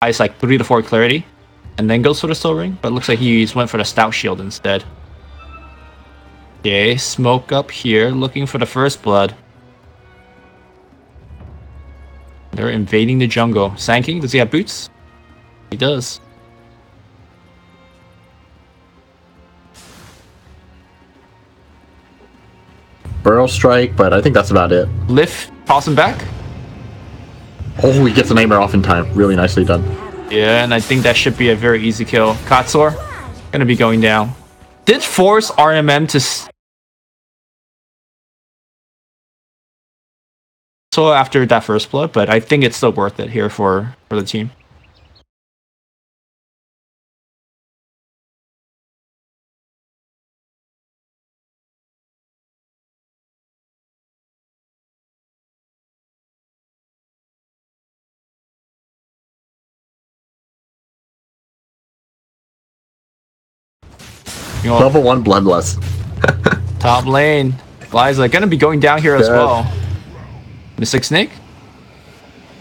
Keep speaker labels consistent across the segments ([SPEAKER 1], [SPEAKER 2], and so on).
[SPEAKER 1] It's like 3 to 4 clarity, and then goes for the soul ring. But it looks like he's went for the stout shield instead. Okay, smoke up here, looking for the first blood. They're invading the jungle. Sanking, does he have boots? He does.
[SPEAKER 2] Burrow strike, but I think that's about it.
[SPEAKER 1] Lift, toss him back.
[SPEAKER 2] Oh, he gets the nightmare off in time. Really nicely done.
[SPEAKER 1] Yeah, and I think that should be a very easy kill. Katsor, gonna be going down. Did force RMM to... So after that first blood, but I think it's still worth it here for the team. You know,
[SPEAKER 2] Level 1 Bloodlust.
[SPEAKER 1] top lane. Liza gonna be going down here as well. Mystic Snake?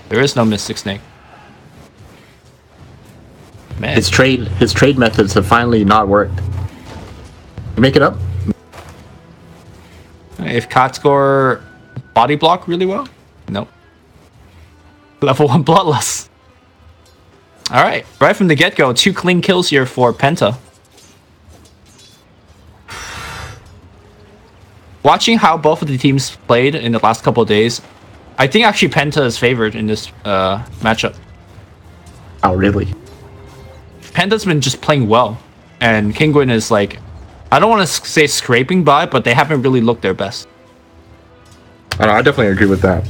[SPEAKER 1] There is no Mystic Snake. Man.
[SPEAKER 2] His trade methods have finally not worked. You make it up?
[SPEAKER 1] If Katsor body block really well? Nope. Level 1 Bloodlust. Alright, right from the get-go, 2 clean kills here for Penta. Watching how both of the teams played in the last couple of days, I think actually Penta is favored in this matchup.
[SPEAKER 2] Oh, really?
[SPEAKER 1] Penta's been just playing well, and Kinguin is like, I don't want to say scraping by, but they haven't really looked their best.
[SPEAKER 2] I definitely agree with that.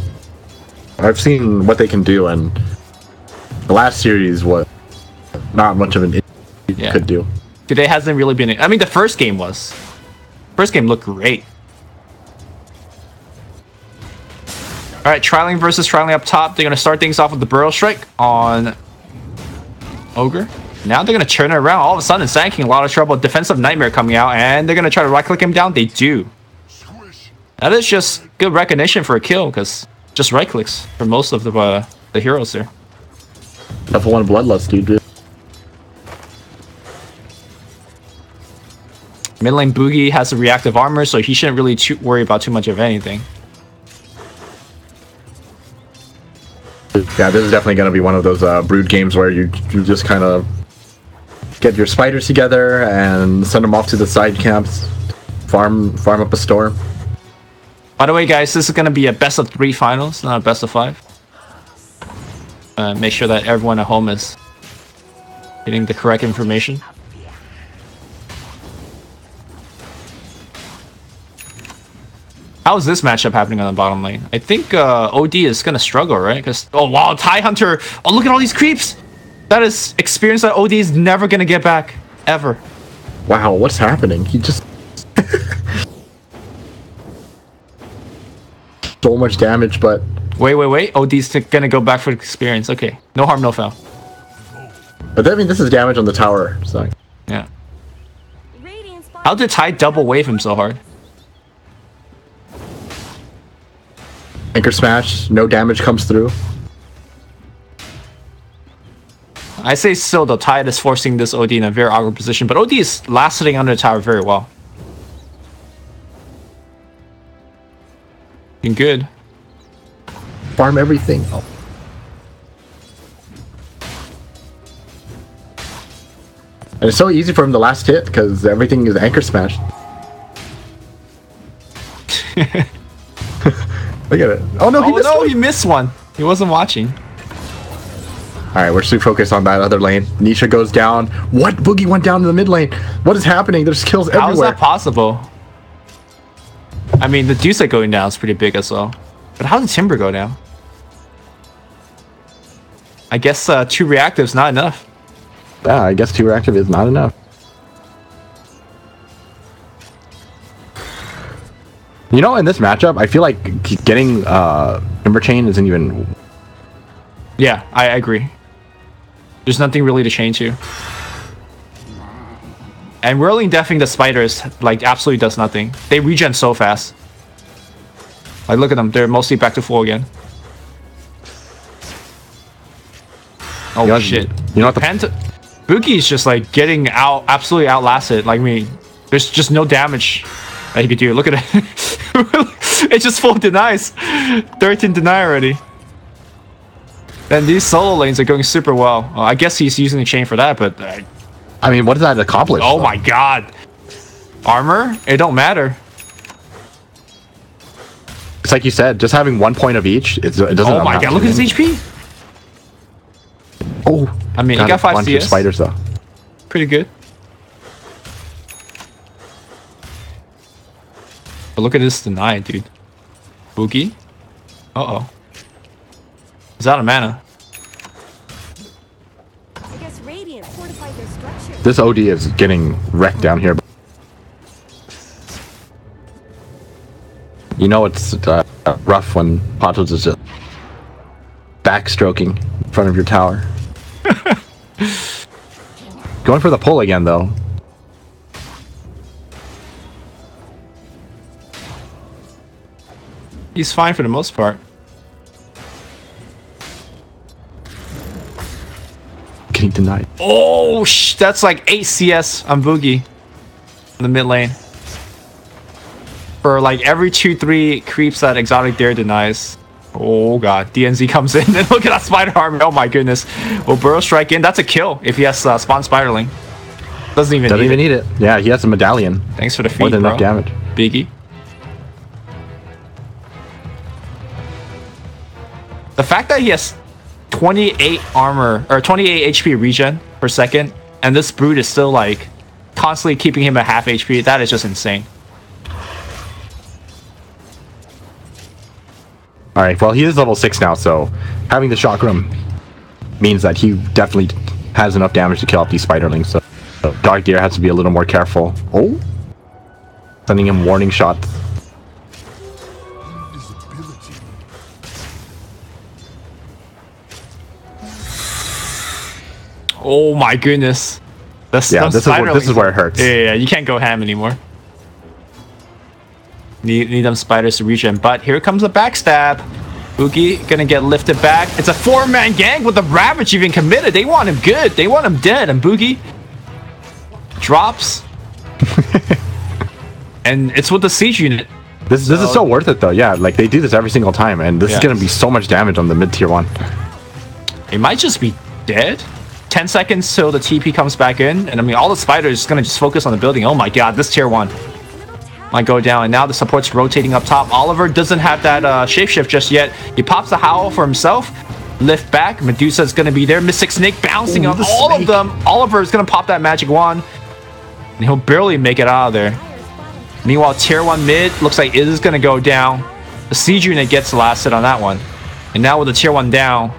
[SPEAKER 2] I've seen what they can do, and the last series was not much of an could do.
[SPEAKER 1] Today hasn't really been... I mean, the first game was. First game looked great. Alright, trialing versus trialing up top. They're going to start things off with the Burrow Strike on Ogre. Now they're going to turn it around. All of a sudden, Sanking, a lot of trouble. Defensive Nightmare coming out, and they're going to try to right-click him down. They do. That is just good recognition for a kill, because just right-clicks for most of the heroes there.
[SPEAKER 2] Level 1 Bloodlust, dude.
[SPEAKER 1] Mid lane Boogie has a reactive armor, so he shouldn't really worry about too much of anything.
[SPEAKER 2] Yeah, this is definitely going to be one of those brood games where you just kind of get your spiders together and send them off to the side camps, farm up a storm.
[SPEAKER 1] By the way, guys, this is going to be a best of 3 finals, not a best of 5. Make sure that everyone at home is getting the correct information. How is this matchup happening on the bottom lane? I think OD is going to struggle, right? Because, oh wow, TIE Hunter! Oh, look at all these creeps! That is experience that OD is never going to get back. Ever.
[SPEAKER 2] Wow, what's happening? He just... so much damage, but...
[SPEAKER 1] Wait. OD's going to go back for the experience. Okay. No harm, no foul.
[SPEAKER 2] But I mean, this is damage on the tower, so...
[SPEAKER 1] Yeah. How did TIE double wave him so hard?
[SPEAKER 2] Anchor smash, no damage comes through.
[SPEAKER 1] I say still though, Tide is forcing this OD in a very awkward position, but OD is last sitting under the tower very well. Looking good.
[SPEAKER 2] Farm everything. Oh. And it's so easy for him to last hit because everything is anchor smashed. Look at it. Oh no, he
[SPEAKER 1] missed one. He wasn't watching.
[SPEAKER 2] Alright, we're too focused on that other lane. Nisha goes down. What? Boogie went down to the mid lane. What is happening? There's kills everywhere.
[SPEAKER 1] How is that possible? I mean, the Deuce going down is pretty big as well. But how did Timber go down? I guess 2 reactives not enough.
[SPEAKER 2] Yeah, I guess 2 reactive is not enough. You know, in this matchup, I feel like getting Timber Chain isn't even...
[SPEAKER 1] Yeah, I agree. There's nothing really to chain to. And whirling deafing the spiders, like, absolutely does nothing. They regen so fast. Like, look at them. They're mostly back to full again. Oh,
[SPEAKER 2] you know,
[SPEAKER 1] shit.
[SPEAKER 2] You know what the
[SPEAKER 1] Penta... Boogie's just like getting out, absolutely outlasted. Like, I mean, there's just no damage that he could do. Look at it. It's just full denies. 13 deny already. And these solo lanes are going super well. I guess he's using the chain for that, but...
[SPEAKER 2] I mean, what does that accomplish?
[SPEAKER 1] Oh my god. Armor? It don't matter.
[SPEAKER 2] It's like you said, just having 1 point of each, it doesn't...
[SPEAKER 1] Oh my god, look at his HP.
[SPEAKER 2] Oh.
[SPEAKER 1] I mean, he got 5 CS.
[SPEAKER 2] Spiders, though.
[SPEAKER 1] Pretty good. But look at this deny, dude. Boogie? Uh-oh. He's out of mana.
[SPEAKER 3] I guess Radiant fortified their structure.
[SPEAKER 2] This OD is getting wrecked down here. You know it's rough when Patos is just backstroking in front of your tower. Going for the pull again, though.
[SPEAKER 1] He's fine for the most part.
[SPEAKER 2] Getting denied.
[SPEAKER 1] Oh, that's like 8 CS on Boogie in the mid lane. For like every 2-3 creeps that Exotic Dare denies. Oh god, DNZ comes in and look at that spider armor. Oh my goodness. Will Burrow strike in? That's a kill if he has spawn spiderling. Doesn't even need it.
[SPEAKER 2] Yeah, he has a medallion.
[SPEAKER 1] Thanks for the feed,
[SPEAKER 2] More than
[SPEAKER 1] bro.
[SPEAKER 2] enough damage.
[SPEAKER 1] Biggie. The fact that he has 28 armor or 28 HP regen per second, and this brute is still like constantly keeping him at half HP, that is just insane.
[SPEAKER 2] Alright, well, he is level 6 now, so having the chakram means that he definitely has enough damage to kill off these spiderlings. So Dark Deer has to be a little more careful. Oh, sending him warning shots.
[SPEAKER 1] Oh my goodness.
[SPEAKER 2] Yeah, this is where it hurts.
[SPEAKER 1] Yeah, you can't go ham anymore. Need them spiders to reach him, but here comes a backstab. Boogie gonna get lifted back. It's a 4-man gang with the Ravage even committed. They want him good. They want him dead. And Boogie drops. And it's with the siege unit.
[SPEAKER 2] This is so worth it though. Yeah, like they do this every single time, and this is gonna be so much damage on the mid tier 1.
[SPEAKER 1] It might just be dead. 10 seconds till the TP comes back in, and I mean all the spiders gonna just focus on the building. Oh my god, this tier 1 might go down, and now the support's rotating up top. Oliver doesn't have that shapeshift just yet. He pops the howl for himself. Lift back. Medusa's gonna be there. Mystic Snake bouncing on all of them. Oliver is gonna pop that magic wand, and he'll barely make it out of there. Meanwhile, tier 1 mid looks like it is gonna go down. The siege unit gets lasted on that one, and now with the tier 1 down,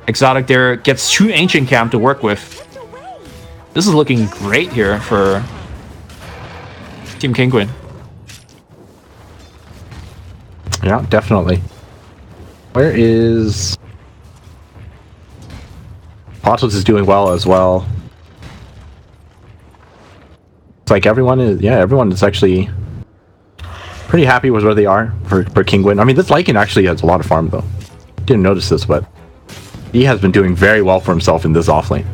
[SPEAKER 1] Exotic there gets 2 ancient camp to work with. This is looking great here for Team Kinguin.
[SPEAKER 2] Yeah, definitely. Where is... Patos is doing well as well. It's like everyone is actually pretty happy with where they are for Kinguin. I mean, this Lycan actually has a lot of farm though. Didn't notice this, but he has been doing very well for himself in this offlane.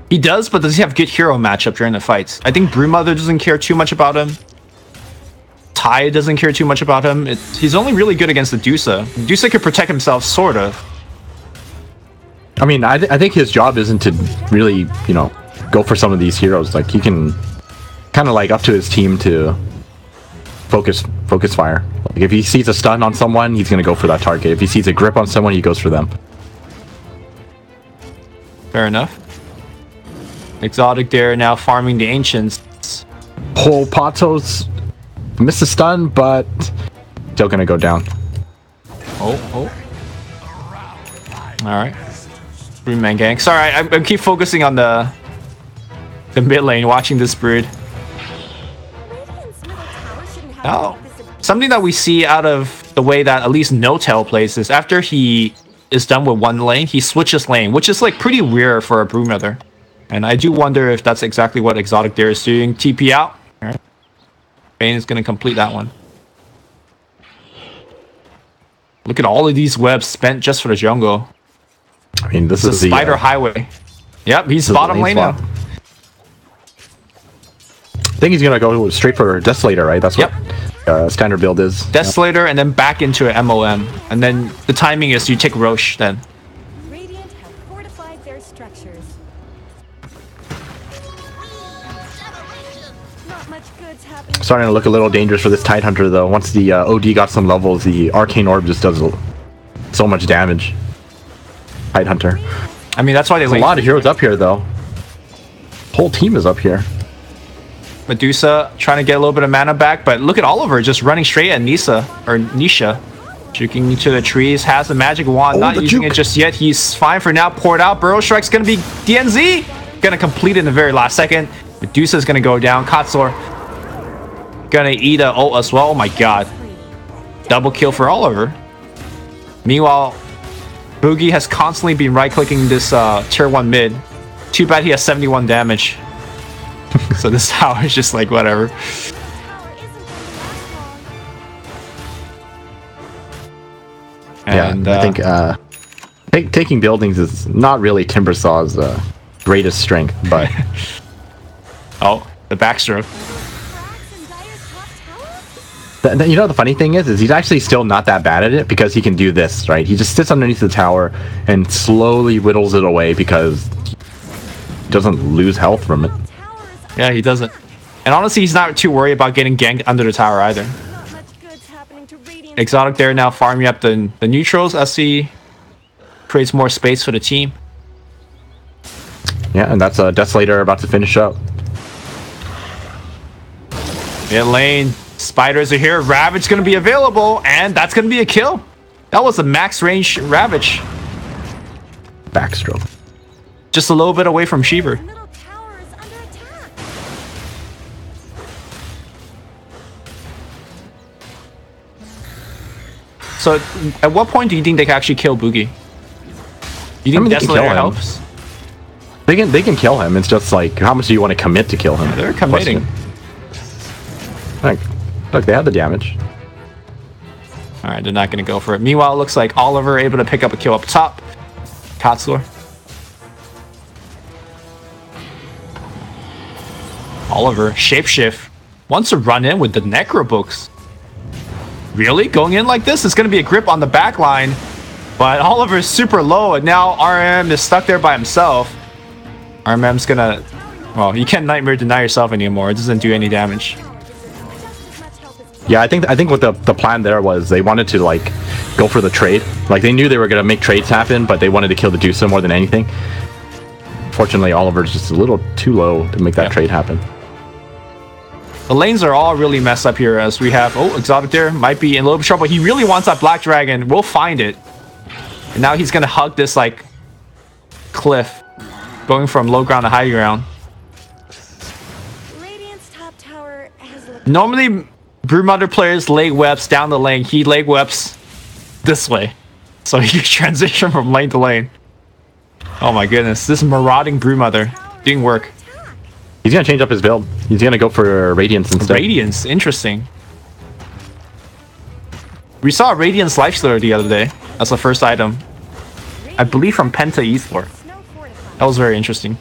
[SPEAKER 1] He does, but does he have good hero matchup during the fights? I think Brewmother doesn't care too much about him. Ty doesn't care too much about him. He's only really good against the DOTA. DOTA could protect himself, sort of.
[SPEAKER 2] I mean, I think his job isn't to really, you know, go for some of these heroes. Like, he can kind of like up to his team to focus fire. Like, if he sees a stun on someone, he's going to go for that target. If he sees a grip on someone, he goes for them.
[SPEAKER 1] Fair enough. Exotic there now farming the ancients.
[SPEAKER 2] Oh, Patos missed a stun, but still gonna go down.
[SPEAKER 1] Oh. Alright. 3-man gang. Sorry, I keep focusing on the mid lane, watching this brood. Now, something that we see out of the way that at least No-Tail plays is after he is done with one lane, he switches lane, which is like pretty rare for a Brewmother. And I do wonder if that's exactly what Exotic there is doing. TP out. Alright. Bane is going to complete that one. Look at all of these webs spent just for the jungle.
[SPEAKER 2] I mean, this
[SPEAKER 1] It's
[SPEAKER 2] is
[SPEAKER 1] a spider highway. Yep, he's bottom lane now.
[SPEAKER 2] I think he's gonna go straight for Desolator, right? That's what standard build is.
[SPEAKER 1] Desolator and then back into an MOM. And then the timing is you take Roche then.
[SPEAKER 3] Radiant have fortified their structures. Not much good's happening.
[SPEAKER 2] Starting to look a little dangerous for this Tidehunter though. Once the OD got some levels, the Arcane Orb just does so much damage. Tidehunter.
[SPEAKER 1] I mean, that's why they
[SPEAKER 2] There's a lot of heroes up here though. Whole team is up here.
[SPEAKER 1] Medusa trying to get a little bit of mana back, but look at Oliver just running straight at Nisha. Juking to the trees, has the magic wand, not using it just yet. He's fine for now, poured out. Burrow Strike's gonna be DNZ. Gonna complete it in the very last second. Medusa's gonna go down. Katsor gonna eat a ult as well. Oh my god. Double kill for Oliver. Meanwhile, Boogie has constantly been right-clicking this tier 1 mid. Too bad he has 71 damage. So this tower is just like whatever.
[SPEAKER 2] And I think taking buildings is not really Timbersaw's greatest strength, but
[SPEAKER 1] oh, the backstroke.
[SPEAKER 2] You know the funny thing is he's actually still not that bad at it because he can do this, right? He just sits underneath the tower and slowly whittles it away because he doesn't lose health from it.
[SPEAKER 1] Yeah, he doesn't. And honestly, he's not too worried about getting ganked under the tower either. Exotic there now farming up the neutrals as he creates more space for the team.
[SPEAKER 2] Yeah, and that's a Desolator about to finish up.
[SPEAKER 1] Mid lane, spiders are here. Ravage going to be available, and that's going to be a kill. That was a max range Ravage.
[SPEAKER 2] Backstroke.
[SPEAKER 1] Just a little bit away from Sheever. So, at what point do you think they can actually kill Boogie? You think Desolator helps?
[SPEAKER 2] They can kill him. It's just like, how much do you want to commit to kill him?
[SPEAKER 1] Yeah, they're committing.
[SPEAKER 2] Look, they have the damage.
[SPEAKER 1] All right, they're not going to go for it. Meanwhile, it looks like Oliver able to pick up a kill up top. Katsur. Oliver, shapeshift, wants to run in with the Necro Books. Really? Going in like this? It's going to be a grip on the back line. But Oliver's super low, and now RM is stuck there by himself. RM's going to... Well, you can't Nightmare deny yourself anymore. It doesn't do any damage.
[SPEAKER 2] Yeah, I think what the plan there was they wanted to, like, go for the trade. Like, they knew they were going to make trades happen, but they wanted to kill the Medusa more than anything. Fortunately, Oliver's just a little too low to make that trade happen.
[SPEAKER 1] The lanes are all really messed up here as we have... Oh, Exotic there might be in a little bit of trouble. He really wants that Black Dragon. We'll find it. And now he's going to hug this, like, cliff. Going from low ground to high ground.
[SPEAKER 3] Top tower has
[SPEAKER 1] Normally, Brewmother players leg webs down the lane. He leg webs this way. So he can transition from lane to lane. Oh my goodness. This marauding Brewmother doing work.
[SPEAKER 2] He's going to change up his build. He's going to go for Radiance instead.
[SPEAKER 1] Radiance, interesting. We saw Radiance Lifestealer the other day. That's the first item. I believe from Penta Esports. That was very interesting.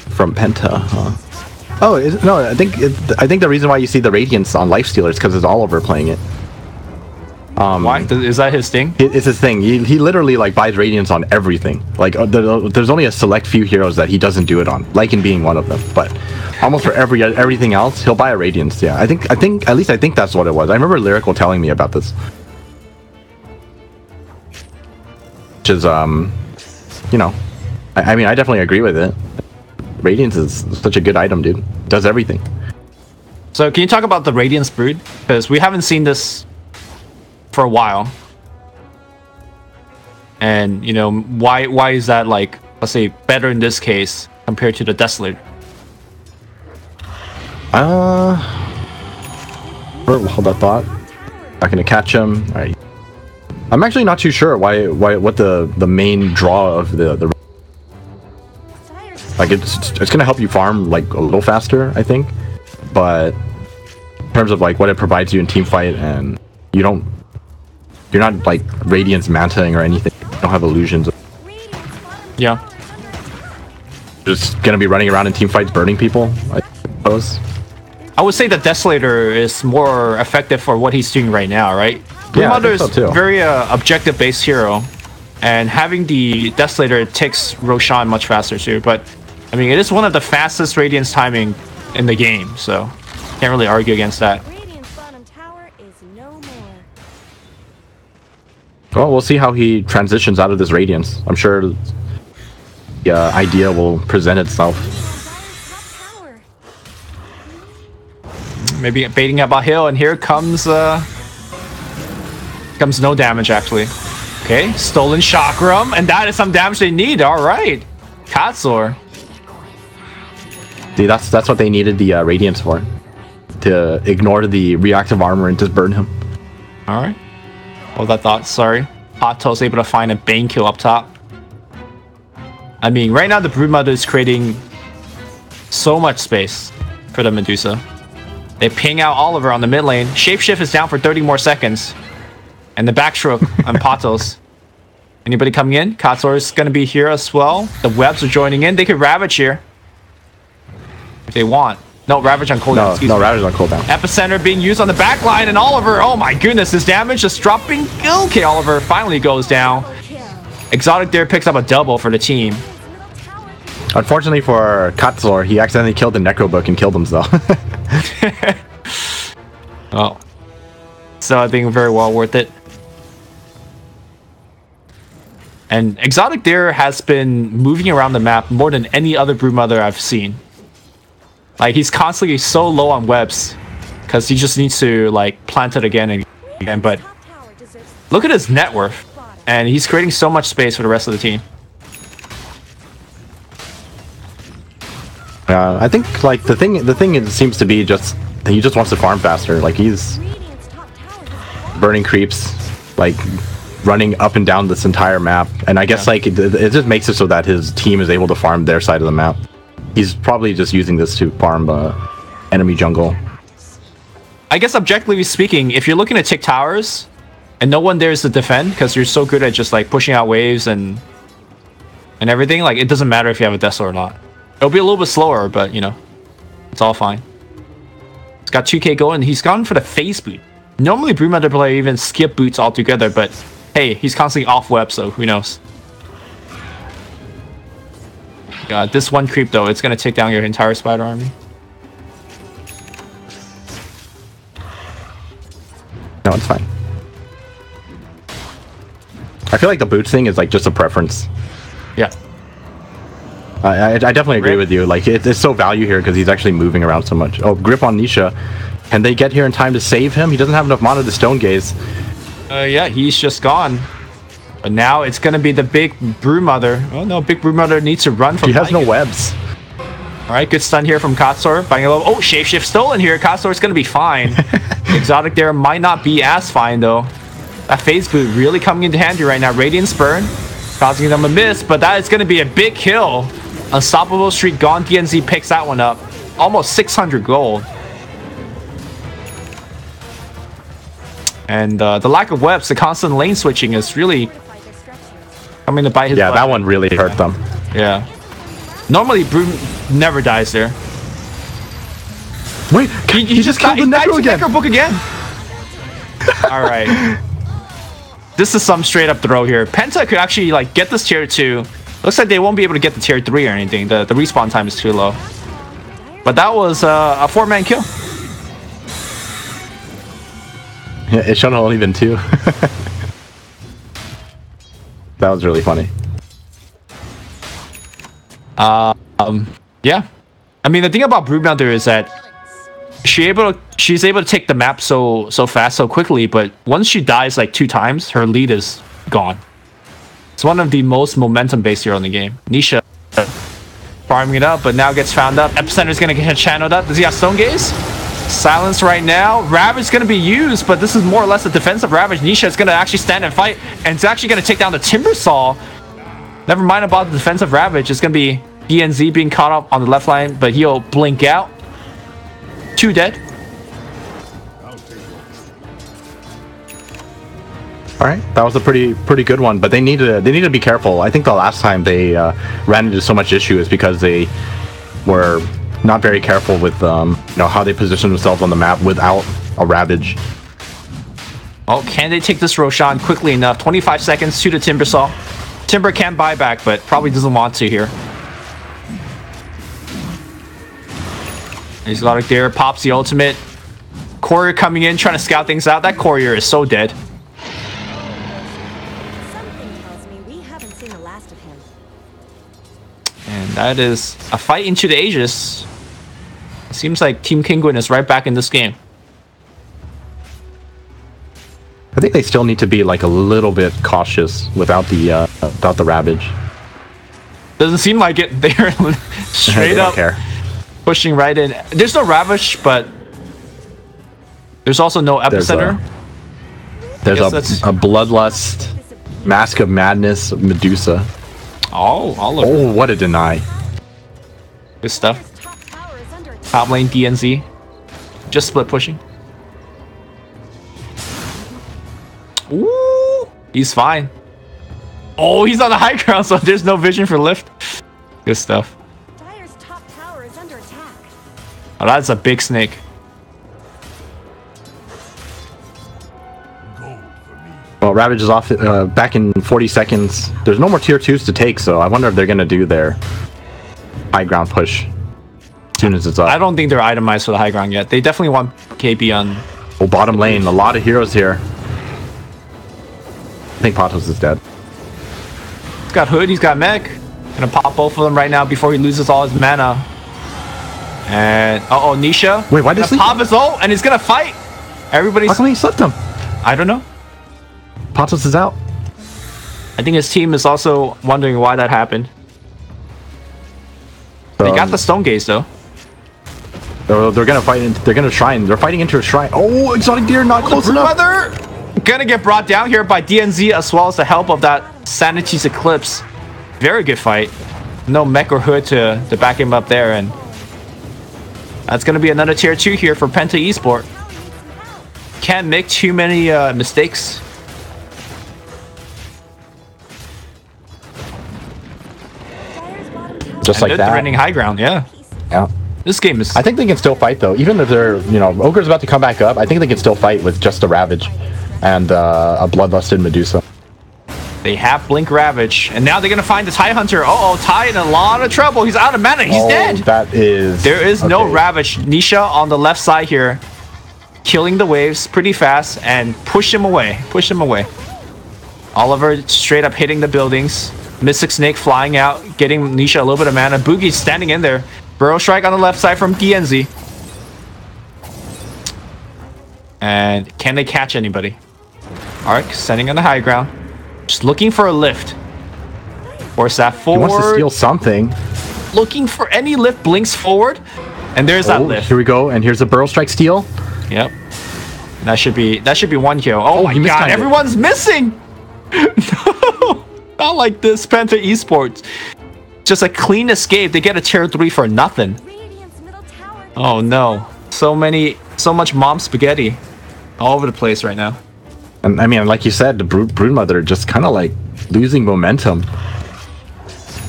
[SPEAKER 2] From Penta, huh? Oh, no, I think the reason why you see the Radiance on Lifestealer is because it's Oliver playing it.
[SPEAKER 1] Why? Is that his thing?
[SPEAKER 2] It's his thing. He literally like buys Radiance on everything. Like there's only a select few heroes that he doesn't do it on, Lycan being one of them. But almost for everything else, he'll buy a Radiance. Yeah, I think at least I think that's what it was. I remember Lyrical telling me about this. Which is you know, I mean I definitely agree with it. Radiance is such a good item, dude. It does everything.
[SPEAKER 1] So can you talk about the Radiance Brood? Because we haven't seen this for a while. And, you know, why is that, like, let's say, better in this case compared to the Desolator?
[SPEAKER 2] Hold that thought. Not gonna catch him. All right. I'm actually not too sure what the main draw of the like it's gonna help you farm like a little faster, I think, but in terms of like what it provides you in team fight, and you're not like Radiance mantaing or anything. don't have illusions.
[SPEAKER 3] Radiant's bottom
[SPEAKER 1] Yeah.
[SPEAKER 3] tower is under attack.
[SPEAKER 2] Just gonna be running around in team fights burning people, I suppose.
[SPEAKER 1] I would say the Desolator is more effective for what he's doing right now, right?
[SPEAKER 2] Yeah, I
[SPEAKER 1] Mother
[SPEAKER 2] think
[SPEAKER 1] is
[SPEAKER 2] so too.
[SPEAKER 1] very objective-based hero, and having the Desolator takes Roshan much faster too. But I mean, it is one of the fastest Radiance timing in the game, so can't really argue against that.
[SPEAKER 3] Radiant's bottom tower is no more.
[SPEAKER 2] Well, we'll see how he transitions out of this Radiance. I'm sure the idea will present itself.
[SPEAKER 3] Top tower.
[SPEAKER 1] Maybe baiting up a hill, and here comes no damage actually. Okay, stolen chakram, and that is some damage they need. All right, Katsor.
[SPEAKER 2] See, that's what they needed the Radiance for. To ignore the reactive armor and just burn him.
[SPEAKER 1] All right. Hold that thought. Sorry. Hotto's able to find a Bane kill up top. I mean, right now the Broodmother is creating so much space for the Medusa. They ping out Oliver on the mid lane. Shapeshift is down for 30 more seconds. And the backstroke on Patos. Anybody coming in? Katsor is going to be here as well. The webs are joining in. They could Ravage here. If they want. No, Ravage on cooldown.
[SPEAKER 2] No, Ravage on cooldown.
[SPEAKER 1] Epicenter being used on the back line, and Oliver, oh my goodness, his damage just dropping. Okay, Oliver finally goes down.
[SPEAKER 3] Kill.
[SPEAKER 1] Exotic there picks up a double for the team.
[SPEAKER 3] Middle tower.
[SPEAKER 2] Unfortunately for Katsor, he accidentally killed the Necrobook and killed himself.
[SPEAKER 1] Oh. So I think very well worth it. And Exotic there has been moving around the map more than any other Broodmother I've seen. Like, he's constantly so low on webs because he just needs to, like, plant it again and again. But
[SPEAKER 3] Top tower deserves
[SPEAKER 1] look at his net worth. And he's creating so much space for the rest of the team.
[SPEAKER 2] I think like the thing it seems to be just he just wants to farm faster. Like he's
[SPEAKER 3] Radiant's top tower is
[SPEAKER 2] burning creeps, like running up and down this entire map. And I guess like it just makes it so that his team is able to farm their side of the map. He's probably just using this to farm enemy jungle.
[SPEAKER 1] I guess objectively speaking, if you're looking to take towers and no one there is to defend because you're so good at just like pushing out waves and everything, like it doesn't matter if you have a Deso or not. It'll be a little bit slower, but you know, it's all fine. He's got 2k going. He's gone for the phase boot. Normally Broodmother player even skip boots altogether, but hey, he's constantly off web, so who knows. This one creep though, it's gonna take down your entire spider army.
[SPEAKER 2] No, it's fine. I feel like the boots thing is like just a preference.
[SPEAKER 1] Yeah.
[SPEAKER 2] I definitely agree
[SPEAKER 1] Grip.
[SPEAKER 2] with you. Like it's so value here because he's actually moving around so much. Oh, grip on Nisha. Can they get here in time to save him? He doesn't have enough mana to Stone Gaze.
[SPEAKER 1] Yeah, he's just gone. But now it's gonna be the big Broodmother. Oh no, big Broodmother needs to run from.
[SPEAKER 2] He has no
[SPEAKER 1] Kinguin.
[SPEAKER 2] webs.
[SPEAKER 1] All right, good stun here from Katsor. Buying a little. Oh, shapeshift stolen here. Katsor's gonna be fine. Exotic there might not be as fine though. That phase boot really coming into handy right now. Radiant Spurn causing them a miss, but that is gonna be a big kill. Unstoppable streak gone. DNZ picks that one up. Almost 600 gold. And the lack of webs, the constant lane switching is really
[SPEAKER 3] fortified their structures.
[SPEAKER 1] coming to bite his
[SPEAKER 2] Yeah,
[SPEAKER 1] butt.
[SPEAKER 2] that one really hurt them.
[SPEAKER 1] Yeah. Normally, Brood never dies there.
[SPEAKER 2] Wait, he just killed the Necro again.
[SPEAKER 1] Necro book again. All right. This is some straight up throw here. Penta could actually like get this tier 2. Looks like they won't be able to get the tier 3 or anything. The respawn time is too low. But that was a 4-man kill.
[SPEAKER 2] Yeah, it should have only been 2. That was really funny.
[SPEAKER 1] Yeah. I mean, the thing about Broodmother is that she's able to take the map so fast, so quickly, but once she dies like 2 times, her lead is gone. It's one of the most momentum-based hero in the game. Nisha farming it up, but now gets found up. Epicenter's gonna get channeled up. Does he have Stone Gaze? Silence right now. Ravage is gonna be used, but this is more or less a defensive Ravage. Nisha is gonna actually stand and fight, and it's actually gonna take down the Timbersaw. Never mind about the defensive Ravage. It's gonna be DNZ being caught up on the left line, but he'll blink out. 2 dead.
[SPEAKER 2] All right, that was a pretty good one, but they need to be careful. I think the last time they ran into so much issue is because they were not very careful with how they position themselves on the map without a Ravage.
[SPEAKER 1] Oh, can they take this Roshan quickly enough? 25 seconds to the Timbersaw. Timber can buy back, but probably doesn't want to here. Exotic there, pops the ultimate. Courier coming in, trying to scout things out. That Courier is so dead.
[SPEAKER 3] Something tells me we haven't seen the last of him.
[SPEAKER 1] And that is a fight into the Aegis. It seems like Team Kinguin is right back in this game.
[SPEAKER 2] I think they still need to be like a little bit cautious without the Ravage.
[SPEAKER 1] Doesn't seem like it. They're straight
[SPEAKER 2] They don't
[SPEAKER 1] up
[SPEAKER 2] care.
[SPEAKER 1] pushing right in. There's no Ravage, but there's also no Epicenter.
[SPEAKER 2] There's
[SPEAKER 1] Guess
[SPEAKER 2] a
[SPEAKER 1] that's-
[SPEAKER 2] Bloodlust, Mask of Madness, Medusa.
[SPEAKER 1] Oh, all of it.
[SPEAKER 2] Oh, what a deny.
[SPEAKER 1] Good stuff.
[SPEAKER 3] His top tower is under attack.
[SPEAKER 1] Top lane DNZ. Just split pushing. Ooh, he's fine. Oh, he's on the high ground, so there's no vision for lift. Good stuff.
[SPEAKER 3] Dire's top tower is under attack.
[SPEAKER 1] Oh, that's a big snake.
[SPEAKER 2] Well, Ravage is off back in 40 seconds. There's no more tier 2s to take, so I wonder if they're going to do their high ground push as soon as it's up.
[SPEAKER 1] I don't think they're itemized for the high ground yet. They definitely want KB on.
[SPEAKER 2] Oh, bottom lane. A lot of heroes here. I think Patos is dead.
[SPEAKER 1] He's got Hood, he's got Mech. Gonna pop both of them right now before he loses all his mana. And uh-oh, Nisha.
[SPEAKER 2] Wait, why did
[SPEAKER 1] Gonna
[SPEAKER 2] he-
[SPEAKER 1] pop his ult, and he's gonna fight. Everybody's.
[SPEAKER 2] How come he slipped him?
[SPEAKER 1] I don't know.
[SPEAKER 2] Patos is out.
[SPEAKER 1] I think his team is also wondering why that happened. They got the Stone Gaze though.
[SPEAKER 2] They're gonna fight. They're gonna shrine. They're fighting into a shrine. Oh, exotic deer, not close enough.
[SPEAKER 1] Brother, gonna get brought down here by DNZ as well as the help of that Sanity's Eclipse. Very good fight. No Mech or Hood to back him up there, and that's gonna be another tier 2 here for Penta Esport. Can't make too many mistakes.
[SPEAKER 3] Dire's bottom tower
[SPEAKER 2] Just
[SPEAKER 1] And
[SPEAKER 2] like
[SPEAKER 1] they're
[SPEAKER 2] that.
[SPEAKER 1] defending high ground, yeah.
[SPEAKER 2] Yeah.
[SPEAKER 1] This game is.
[SPEAKER 2] I think they can still fight though, even if they're Ogre's about to come back up. I think they can still fight with just a Ravage and a Bloodlusted Medusa.
[SPEAKER 1] They have Blink Ravage, and now they're gonna find the Tie Hunter. Uh-oh, Tie in a lot of trouble. He's out of mana. He's dead.
[SPEAKER 2] That is.
[SPEAKER 1] There is no
[SPEAKER 2] okay.
[SPEAKER 1] Ravage. Nisha on the left side here, killing the waves pretty fast and push him away. Push him away. Oliver straight up hitting the buildings. Mystic Snake flying out, getting Nisha a little bit of mana. Boogie's standing in there. Burrow Strike on the left side from DNZ. And can they catch anybody? Arc standing on the high ground. Just looking for a lift. Force that
[SPEAKER 2] He
[SPEAKER 1] forward.
[SPEAKER 2] wants to steal something.
[SPEAKER 1] Looking for any lift, blinks forward. And there's that
[SPEAKER 2] Oh,
[SPEAKER 1] lift.
[SPEAKER 2] here we go, and here's a Burrow Strike steal.
[SPEAKER 1] Yep. That should be one kill. Oh, my
[SPEAKER 2] he
[SPEAKER 1] god,
[SPEAKER 2] mistimed it.
[SPEAKER 1] everyone's missing! No! Not like this, Penta Esports. Just a clean escape. They get a tier 3 for nothing.
[SPEAKER 3] Radiant's middle tower.
[SPEAKER 1] Oh no. So much mom spaghetti all over the place right now.
[SPEAKER 2] And I mean, like you said, the Broodmother just kind of like losing momentum.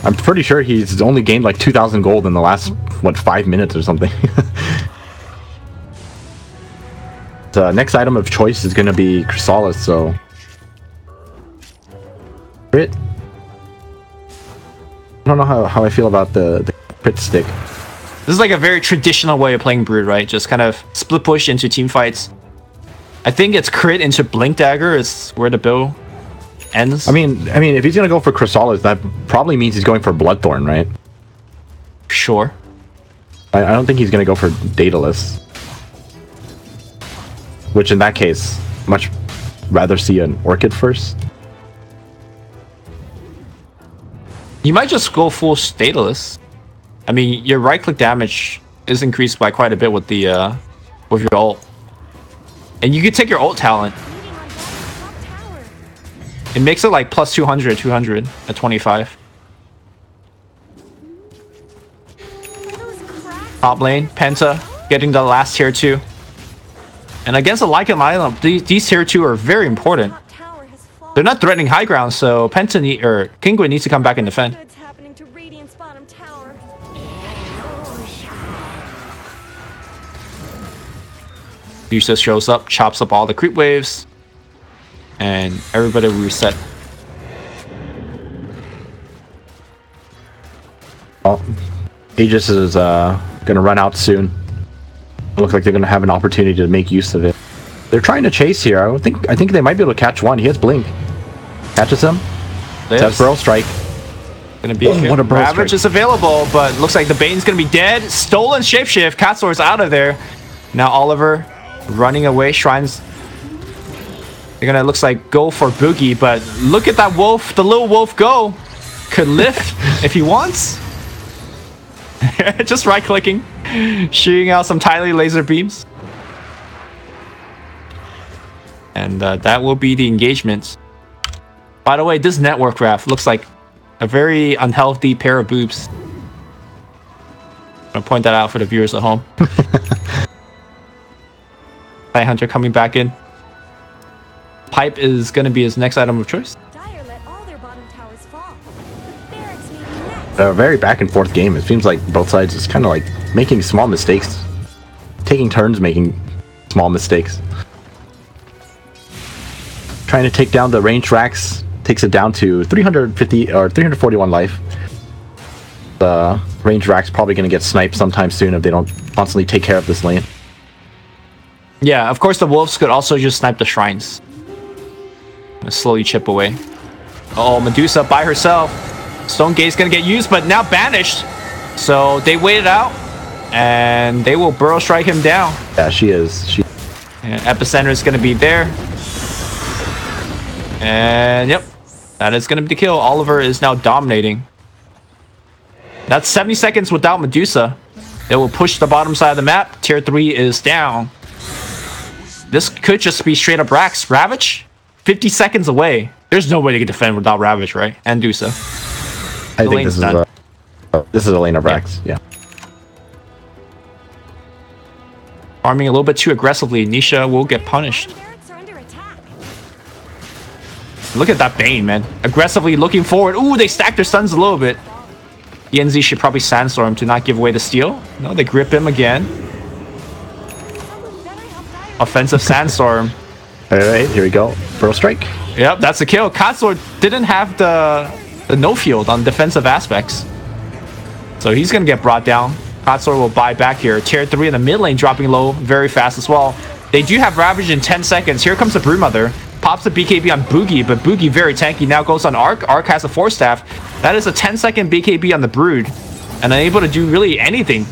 [SPEAKER 2] I'm pretty sure he's only gained like 2,000 gold in the last, 5 minutes or something. The next item of choice is going to be Chrysalis, so... Crit. I don't know how I feel about the crit stick.
[SPEAKER 1] This is like a very traditional way of playing Brood, right? Just kind of split push into team fights. I think it's crit into Blink Dagger is where the build ends.
[SPEAKER 2] I mean, if he's going to go for Chrysalis, that probably means he's going for Bloodthorn, right?
[SPEAKER 1] Sure.
[SPEAKER 2] I don't think he's going to go for Daedalus. Which in that case, much rather see an Orchid first.
[SPEAKER 1] You might just go full Daedalus. I mean, your right-click damage is increased by quite a bit with the with your ult. And you could take your ult talent.
[SPEAKER 3] Leading on Dire's top tower.
[SPEAKER 1] It makes it like plus 200 at 25.
[SPEAKER 3] Those cracks.
[SPEAKER 1] Top lane, Penta, getting the last tier 2. And against a Lycan lineup, these tier 2 are very important.
[SPEAKER 3] Top tower has
[SPEAKER 1] They're not threatening high ground, so Penta or Kinguin needs to come back and defend.
[SPEAKER 3] Good's happening to Radiant's bottom tower.
[SPEAKER 1] Musa shows up, chops up all the creep waves, and everybody will reset.
[SPEAKER 2] Oh, Aegis is gonna run out soon. Look like they're gonna have an opportunity to make use of it. They're trying to chase here. I think they might be able to catch one. He has blink. Catches him. That's Burrow Strike.
[SPEAKER 1] Gonna be
[SPEAKER 2] what a Burrow
[SPEAKER 1] Ravage
[SPEAKER 2] Strike.
[SPEAKER 1] is available, but looks like the Bane's gonna be dead. Stolen shapeshift. Catsor's out of there. Now Oliver running away. Shrines. They're gonna looks like go for Boogie, but look at that wolf. The little wolf go. Could lift if he wants. Just right clicking, shooting out some tiny laser beams. And that will be the engagement. By the way, this network graph looks like a very unhealthy pair of boobs. I'm gonna point that out for the viewers at home. Night Hunter coming back in. Pipe is gonna be his next item of choice.
[SPEAKER 3] Dire let all their bottom towers fall. The barracks may be next.
[SPEAKER 2] A very back and forth game. It seems like both sides is kind of like making small mistakes, taking turns making small mistakes. Trying to take down the range racks takes it down to 350 or 341 life. The range rack's probably going to get sniped sometime soon if they don't constantly take care of this lane.
[SPEAKER 1] Yeah, of course the wolves could also just snipe the shrines. Gonna slowly chip away. Oh, Medusa by herself. Stone Gate's gonna get used, but now banished. So they waited out, and they will Burrow Strike him down.
[SPEAKER 2] Yeah, she is.
[SPEAKER 1] And Epicenter is gonna be there. And yep, that is gonna be the kill. Oliver is now dominating. That's 70 seconds without Medusa. They will push the bottom side of the map. Tier 3 is down. This could just be straight up Rax. Ravage? 50 seconds away. There's no way they can defend without Ravage, right? And Dusa.
[SPEAKER 2] I think this is a lane of Rax, yeah.
[SPEAKER 1] Farming a little bit too aggressively. Nisha will get punished.
[SPEAKER 3] Bottom barracks are under attack.
[SPEAKER 1] Look at that Bane, man. Aggressively looking forward. Ooh, they stacked their stuns a little bit. ENZ should probably Sandstorm to not give away the steal. No, they grip him again.
[SPEAKER 3] Someone better help Dire.
[SPEAKER 1] Offensive Sandstorm.
[SPEAKER 2] Alright, here we go. Burrow Strike.
[SPEAKER 1] Yep, that's the kill. Katsor didn't have the no field on defensive aspects. So he's going to get brought down. Katsor will buy back here. Tier 3 in the mid lane dropping low very fast as well. They do have Ravage in 10 seconds. Here comes the Broodmother. Pops the BKB on Boogie, but Boogie very tanky. Now goes on Arc. Arc has a 4-staff. That is a 10-second BKB on the Brood. And unable to do really anything.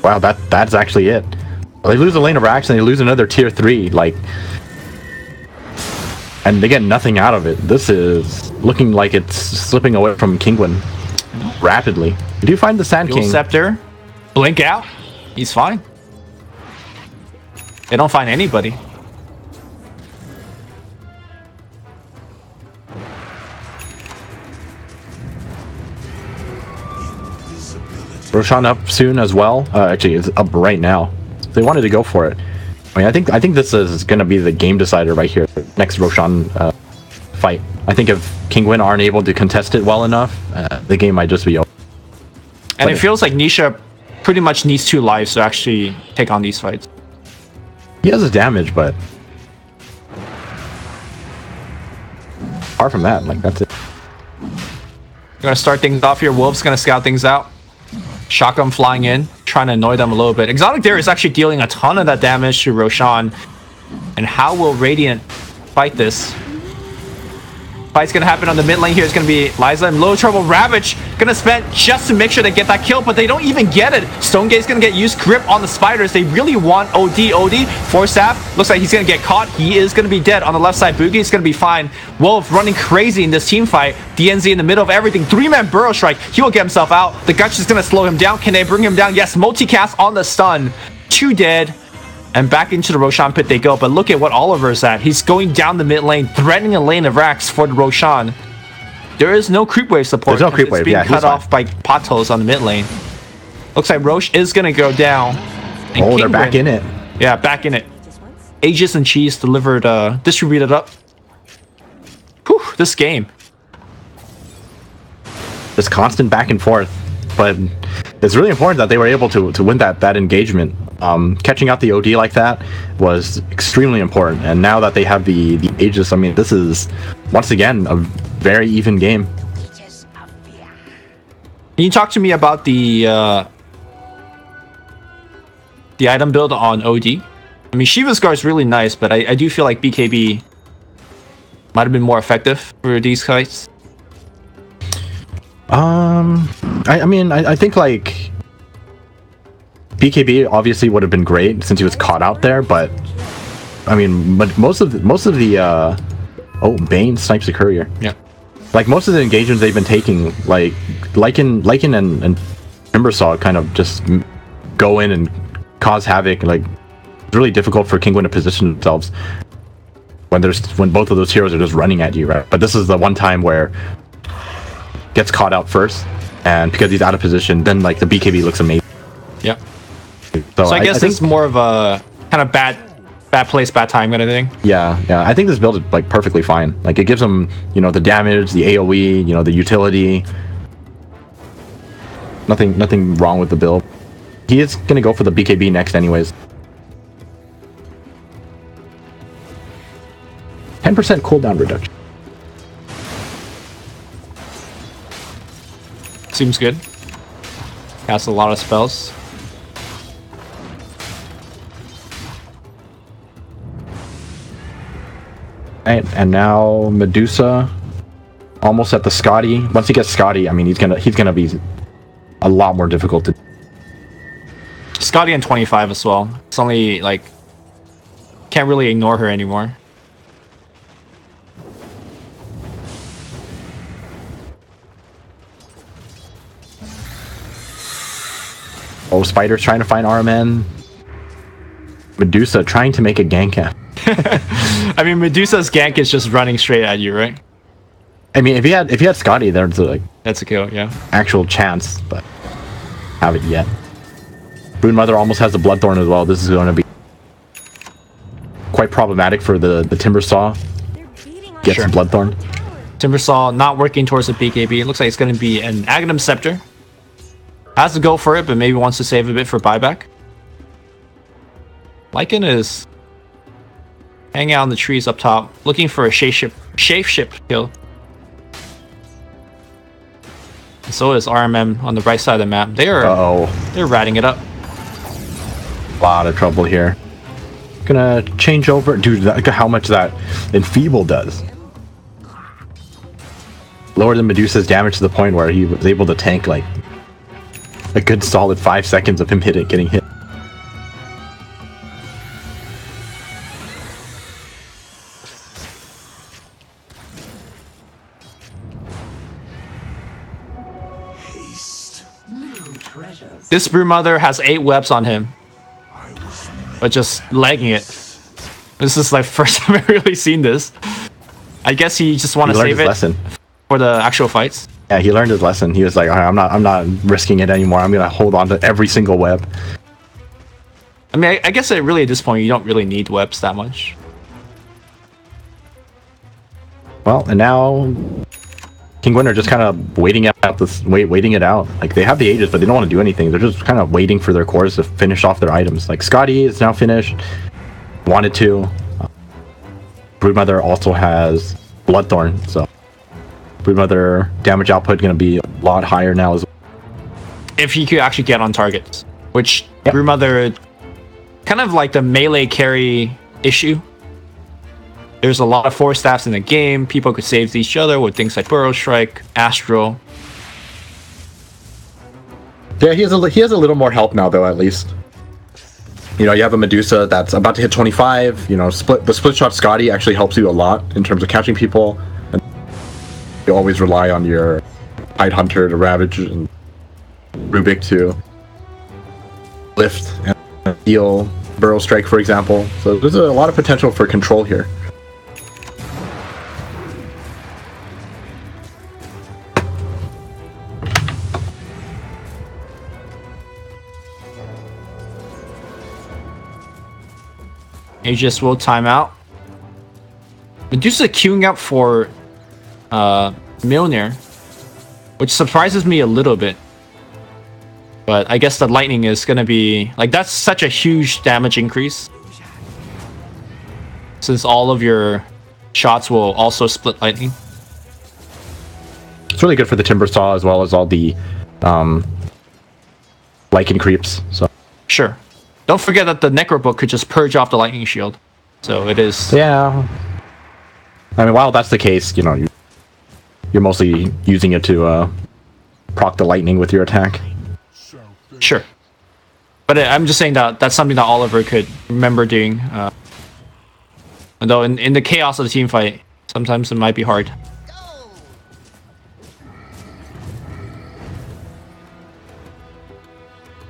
[SPEAKER 2] Wow, that's actually it. They lose a lane of Rax and they lose another tier 3, like, and they get nothing out of it. This is looking like it's slipping away from Kinguin rapidly. You do find the Sand
[SPEAKER 1] Dual
[SPEAKER 2] King.
[SPEAKER 1] Scepter. Blink out. He's fine. They don't find anybody.
[SPEAKER 2] Roshan up soon as well. Actually, it's up right now. They wanted to go for it. I mean, I think this is going to be the game decider right here. Next Roshan fight. I think if Kinguin aren't able to contest it well enough, the game might just be over.
[SPEAKER 1] And
[SPEAKER 2] But
[SPEAKER 1] it feels like Nisha pretty much needs 2 lives to actually take on these fights.
[SPEAKER 2] he has his damage, but apart from that, like, that's it.
[SPEAKER 1] We're going to start things off here. Wolf's going to scout things out. Shotgun flying in, trying to annoy them a little bit. Exotic Dare is actually dealing a ton of that damage to Roshan. And how will Radiant fight this? Fight's gonna happen on the mid lane here. It's gonna be Liza in low trouble. Ravage gonna spend just to make sure they get that kill, but they don't even get it. Stonegate's gonna get used. Grip on the spiders. They really want OD. 4-staff. Looks like he's gonna get caught. He is gonna be dead. On the left side, Boogie's gonna be fine. Wolf running crazy in this team fight. DNZ in the middle of everything. 3-man Burrow Strike. He will get himself out. The Gutch is gonna slow him down. Can they bring him down? Yes, multicast on the stun. 2 dead. And back into the Roshan pit they go. But look at what Oliver's at. He's going down the mid lane, threatening a lane of Rax for the Roshan. There is no creep wave support.
[SPEAKER 2] There's no creep wave.
[SPEAKER 1] It's being
[SPEAKER 2] Yeah,
[SPEAKER 1] cut off by potholes on the mid lane. Looks like Roche is going to go down. And
[SPEAKER 2] Oh, they're back in it.
[SPEAKER 1] Yeah, back in it.
[SPEAKER 3] Just once.
[SPEAKER 1] Aegis and Cheese delivered, distributed up. Whew, this game.
[SPEAKER 2] This constant back and forth, but it's really important that they were able to win that engagement. Catching out the OD like that was extremely important, and now that they have the Aegis, I mean, this is once again a very even game.
[SPEAKER 1] Can you talk to me about the item build on OD? I mean, Shiva's Guard is really nice, but I do feel like BKB might have been more effective for these kites.
[SPEAKER 2] I mean, I think like BKB obviously would have been great since he was caught out there, but I mean, but most of the oh, Bane snipes a courier.
[SPEAKER 1] Yeah.
[SPEAKER 2] Like most of the engagements they've been taking, like Lycan and Timbersaw kind of just go in and cause havoc. Like it's really difficult for Kinguin to position themselves when both of those heroes are just running at you, right? But this is the one time where gets caught out first, and because he's out of position, then like the BKB looks amazing.
[SPEAKER 1] Yeah.
[SPEAKER 2] So
[SPEAKER 1] I guess it's more of a kind of bad place, bad time kind of thing.
[SPEAKER 2] Yeah. I think this build is like perfectly fine. Like it gives him, you know, the damage, the AOE, you know, the utility. Nothing wrong with the build. He is gonna go for the BKB next, anyways. 10% cooldown reduction.
[SPEAKER 1] Seems good. Casts a lot of spells.
[SPEAKER 2] Right, and now Medusa almost at the Scotty. Once he gets Scotty, I mean he's gonna be a lot more difficult to.
[SPEAKER 1] Scotty and 25 as well. It's only like can't really ignore her anymore.
[SPEAKER 2] Oh, Spider's trying to find RMN. Medusa trying to make a gank at.
[SPEAKER 1] I mean, Medusa's gank is just running straight at you, right?
[SPEAKER 2] I mean, if he had Scotty, there's like
[SPEAKER 1] That's a kill, yeah.
[SPEAKER 2] actual chance, but haven't yet. Brood Mother almost has the Bloodthorn as well. This is going to be quite problematic for the Timbersaw. Gets
[SPEAKER 1] Sure.
[SPEAKER 2] Bloodthorn.
[SPEAKER 1] Timbersaw not working towards the BKB. It looks like it's going to be an Aghanim Scepter. Has to go for it, but maybe wants to save a bit for buyback. Lycan is hanging out in the trees up top, looking for a shape kill. And so is RMM on the right side of the map. They're ratting it up.
[SPEAKER 2] A lot of trouble here. Gonna change over. Dude, look at how much that Enfeeble does. Lower than Medusa's damage to the point where he was able to tank like a good solid 5 seconds of him getting hit.
[SPEAKER 1] This Brood Mother has 8 webs on him, but just legging it. This is like first time I've really seen this. I guess he just want to save it
[SPEAKER 2] lesson
[SPEAKER 1] for the actual fights.
[SPEAKER 2] Yeah, he learned his lesson. He was like, I'm not risking it anymore. I'm gonna hold on to every single web.
[SPEAKER 1] I mean, I guess really at this point you don't really need webs that much.
[SPEAKER 2] Well, and now Kinguin are just kind of waiting it out. Like they have the Aegis, but they don't want to do anything. They're just kind of waiting for their cores to finish off their items. Like Scotty is now finished. Wanted to. Broodmother also has Bloodthorn, so Broodmother damage output going to be a lot higher now as well.
[SPEAKER 1] If he could actually get on targets, which Broodmother, kind of like the melee carry issue. There's a lot of force staffs in the game. People could save each other with things like Burrow Strike, Astral.
[SPEAKER 2] Yeah, he has a little more help now, though, at least. You know, you have a Medusa that's about to hit 25. You know, the split shot Scotty actually helps you a lot in terms of catching people. And you always rely on your Tide Hunter to Ravage and Rubik to lift and heal Burrow Strike, for example. So there's a lot of potential for control here.
[SPEAKER 1] Aegis will time out. Medusa queuing up for Mjolnir, which surprises me a little bit. But I guess the lightning is gonna be like, that's such a huge damage increase, since all of your shots will also split lightning.
[SPEAKER 2] It's really good for the Timber Saw as well as all the Lycan creeps. So
[SPEAKER 1] Sure. Don't forget that the Necro Book could just purge off the lightning shield. So it is.
[SPEAKER 2] yeah. I mean, while that's the case, you know, you're mostly using it to proc the lightning with your attack.
[SPEAKER 1] Sure. But I'm just saying that that's something that Oliver could remember doing. Though in the chaos of the team fight, sometimes it might be hard.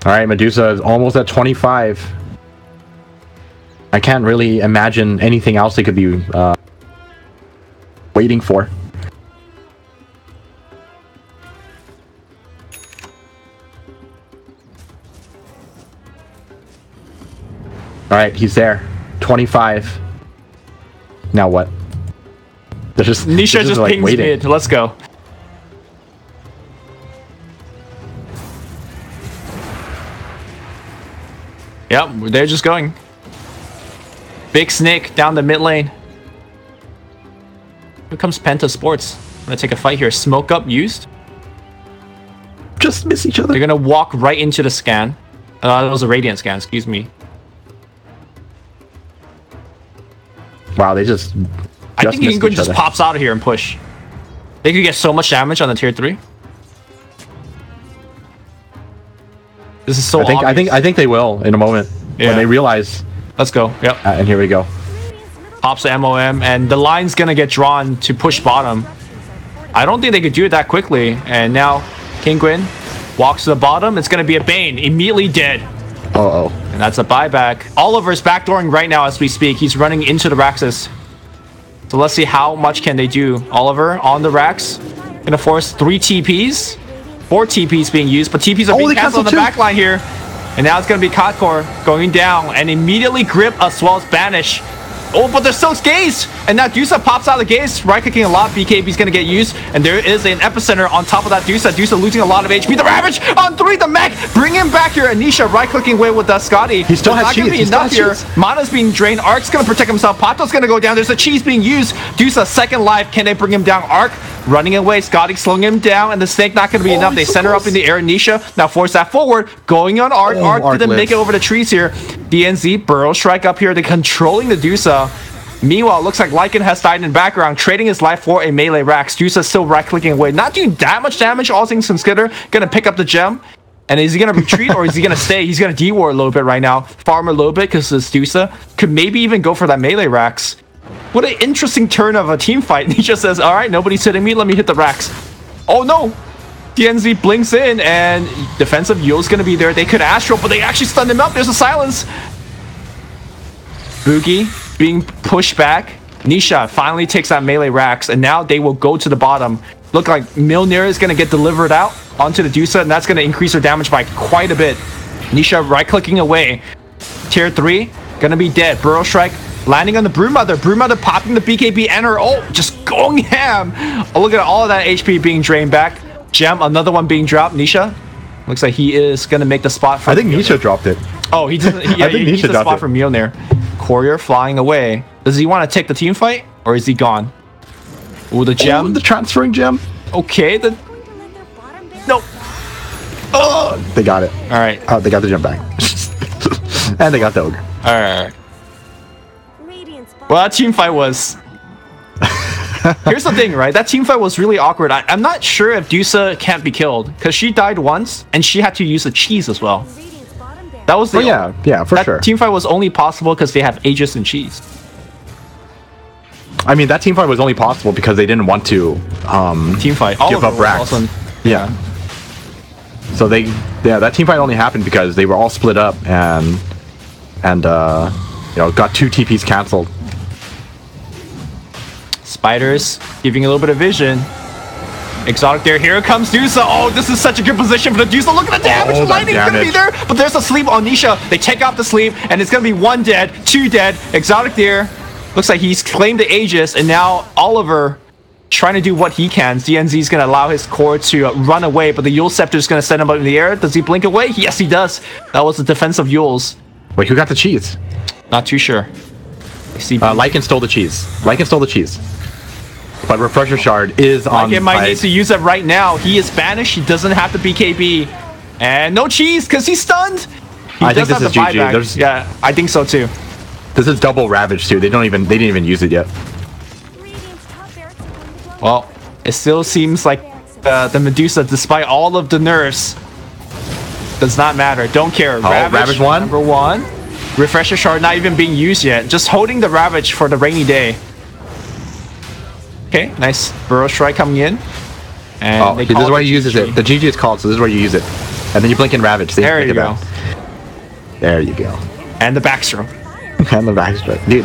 [SPEAKER 2] All right, Medusa is almost at 25. I can't really imagine anything else they could be waiting for. All right, he's there. 25. Now what? They're just
[SPEAKER 1] Nisha just
[SPEAKER 2] like
[SPEAKER 1] pings
[SPEAKER 2] waiting.
[SPEAKER 1] mid. Let's go. Yep, they're just going. Big Snake down the mid lane. Here comes Penta Sports. I'm gonna take a fight here. Smoke up used.
[SPEAKER 2] Just miss each other.
[SPEAKER 1] They're gonna walk right into the scan. That was a Radiant scan, excuse me.
[SPEAKER 2] Wow, they just
[SPEAKER 1] I think
[SPEAKER 2] missed
[SPEAKER 1] Kinguin
[SPEAKER 2] each
[SPEAKER 1] just
[SPEAKER 2] other.
[SPEAKER 1] pops out of here and push. They could get so much damage on the tier 3. This is so obvious.
[SPEAKER 2] I think they will in a moment
[SPEAKER 1] Yeah.
[SPEAKER 2] when they realize.
[SPEAKER 1] Let's go. Yep.
[SPEAKER 2] And here we go.
[SPEAKER 1] Pops the MOM, and the line's gonna get drawn to push bottom. I don't think they could do it that quickly. And now Kinguin walks to the bottom. It's gonna be a Bane. Immediately dead.
[SPEAKER 2] Uh-oh.
[SPEAKER 1] And that's a buyback. Oliver's backdooring right now as we speak. He's running into the Raxus. So let's see how much can they do. Oliver on the Rax. Gonna force 3 TPs. 4 TPs being used, but TPs are being
[SPEAKER 2] they
[SPEAKER 1] canceled on the
[SPEAKER 2] canceled
[SPEAKER 1] back line here. And now it's gonna be Kotkor going down and immediately grip as well as banish. Oh, but there's still gaze! And now Dusa pops out of the gaze, right clicking a lot. BKB's gonna get used, and there is an epicenter on top of that Dusa. Dusa losing a lot of HP. The Ravage on 3, the mech! Bring him back here. Anisha right clicking away with the Scotty.
[SPEAKER 2] He still
[SPEAKER 1] There's
[SPEAKER 2] has
[SPEAKER 1] not gonna
[SPEAKER 2] cheese.
[SPEAKER 1] be
[SPEAKER 2] He still
[SPEAKER 1] enough
[SPEAKER 2] has
[SPEAKER 1] here.
[SPEAKER 2] cheese.
[SPEAKER 1] Mana's being drained. Ark's gonna protect himself. Pato's gonna go down. There's a cheese being used. Dusa second life. Can they bring him down? Ark running away. Scotty slowing him down, and the snake not gonna be enough. They
[SPEAKER 2] he's so
[SPEAKER 1] send her up
[SPEAKER 2] close.
[SPEAKER 1] in the air. Nisha now force that forward. Going on Ark.
[SPEAKER 2] Oh,
[SPEAKER 1] Ark
[SPEAKER 2] Ark
[SPEAKER 1] didn't make
[SPEAKER 2] lives.
[SPEAKER 1] it over the trees here. DNZ Burrow Strike up here. They're controlling the Dusa. Meanwhile, it looks like Lycan has died in the background, trading his life for a melee Rax. Dusa still right-clicking away. Not doing that much damage, all things considered. Gonna pick up the gem. And is he gonna retreat or is he gonna stay? He's gonna D-ward a little bit right now. Farm a little bit because this Dusa could maybe even go for that melee Rax. What an interesting turn of a team fight. And he just says, alright, nobody's hitting me. Let me hit the Rax. Oh no! DNZ blinks in and defensive Yo's gonna be there. They could Astro, but they actually stunned him up. There's a silence. Boogie being pushed back. Nisha finally takes that melee Rax, and now they will go to the bottom. Look like Mjolnir is going to get delivered out onto the Dusa, and that's going to increase her damage by quite a bit. Nisha right-clicking away. Tier 3, going to be dead. Burrow Strike landing on the Broodmother. Broodmother popping the BKB and her ult, just going ham. Oh, look at all of that HP being drained back. Gem, another one being dropped. Nisha, looks like he is going to make the spot for
[SPEAKER 2] I think Nisha dropped it.
[SPEAKER 1] Oh, he doesn't. Yeah,
[SPEAKER 2] I think
[SPEAKER 1] he needs
[SPEAKER 2] Nisha
[SPEAKER 1] a
[SPEAKER 2] dropped
[SPEAKER 1] spot
[SPEAKER 2] it.
[SPEAKER 1] for Mjolnir. Courier flying away. Does he want to take the team fight, or is he gone? Ooh, the gem.
[SPEAKER 2] Oh, the transferring gem.
[SPEAKER 1] Okay, the
[SPEAKER 3] Going to let their bottom barrel
[SPEAKER 1] no.
[SPEAKER 2] Oh, they got it.
[SPEAKER 1] All right,
[SPEAKER 2] Oh, they got the gem back. And they got the ogre.
[SPEAKER 1] all right.
[SPEAKER 3] Radiant's bottom
[SPEAKER 1] Well, that team fight was. Here's the thing, right? That team fight was really awkward. I'm not sure if Dusa can't be killed because she died once and she had to use the cheese as well.
[SPEAKER 3] Radiant's bottom barrel.
[SPEAKER 1] That was the
[SPEAKER 2] Oh, yeah, for
[SPEAKER 1] that
[SPEAKER 2] sure.
[SPEAKER 1] team fight was only possible because they have Aegis and cheese.
[SPEAKER 2] I mean, that team fight was only possible because they didn't want to
[SPEAKER 1] Team fight.
[SPEAKER 2] give
[SPEAKER 1] Oliver
[SPEAKER 2] up
[SPEAKER 1] was
[SPEAKER 2] Rax.
[SPEAKER 1] also-
[SPEAKER 2] Yeah. So that team fight only happened because they were all split up and got 2 TPs canceled.
[SPEAKER 1] Spiders giving a little bit of vision. Exotic there. Here comes Dusa. Oh, this is such a good position for the Dusa. Look at the damage.
[SPEAKER 2] Oh, that
[SPEAKER 1] Lightning's going to be there.
[SPEAKER 2] damage.
[SPEAKER 1] But there's a sleep on Nisha. They take out the sleep. And it's going to be 1 dead, 2 dead. Exotic there. Looks like he's claimed the Aegis. And now Oliver trying to do what he can. DNZ is going to allow his core to run away. But the Yule Scepter is going to send him up in the air. Does he blink away? Yes, he does. That was the defense of Yules.
[SPEAKER 2] Wait, who got the cheese?
[SPEAKER 1] Not too sure.
[SPEAKER 2] Lycan stole the cheese. Lycan stole the cheese. But Refresher Shard is on
[SPEAKER 1] Lycan might
[SPEAKER 2] side.
[SPEAKER 1] need to use it right now. He is banished. He doesn't have the BKB. And no cheese because he's stunned.
[SPEAKER 2] I think this is GG.
[SPEAKER 1] Yeah, I think so too.
[SPEAKER 2] This is double Ravage too. They didn't even use it yet.
[SPEAKER 3] Radiant's top barracks are going to blow.
[SPEAKER 1] Well, it still seems like the Medusa, despite all of the nerfs, does not matter. Don't care.
[SPEAKER 2] Ravage one.
[SPEAKER 1] Number 1. Refresher Shard not even being used yet. Just holding the Ravage for the rainy day. Okay, nice Burrow Strike coming in. And
[SPEAKER 2] Oh, this is where he uses it. The GG is called, so this is where you use it. And then you blink and Ravage. See?
[SPEAKER 1] There you go.
[SPEAKER 2] There you go.
[SPEAKER 1] And the backstroke.
[SPEAKER 2] And the backstroke. Dude,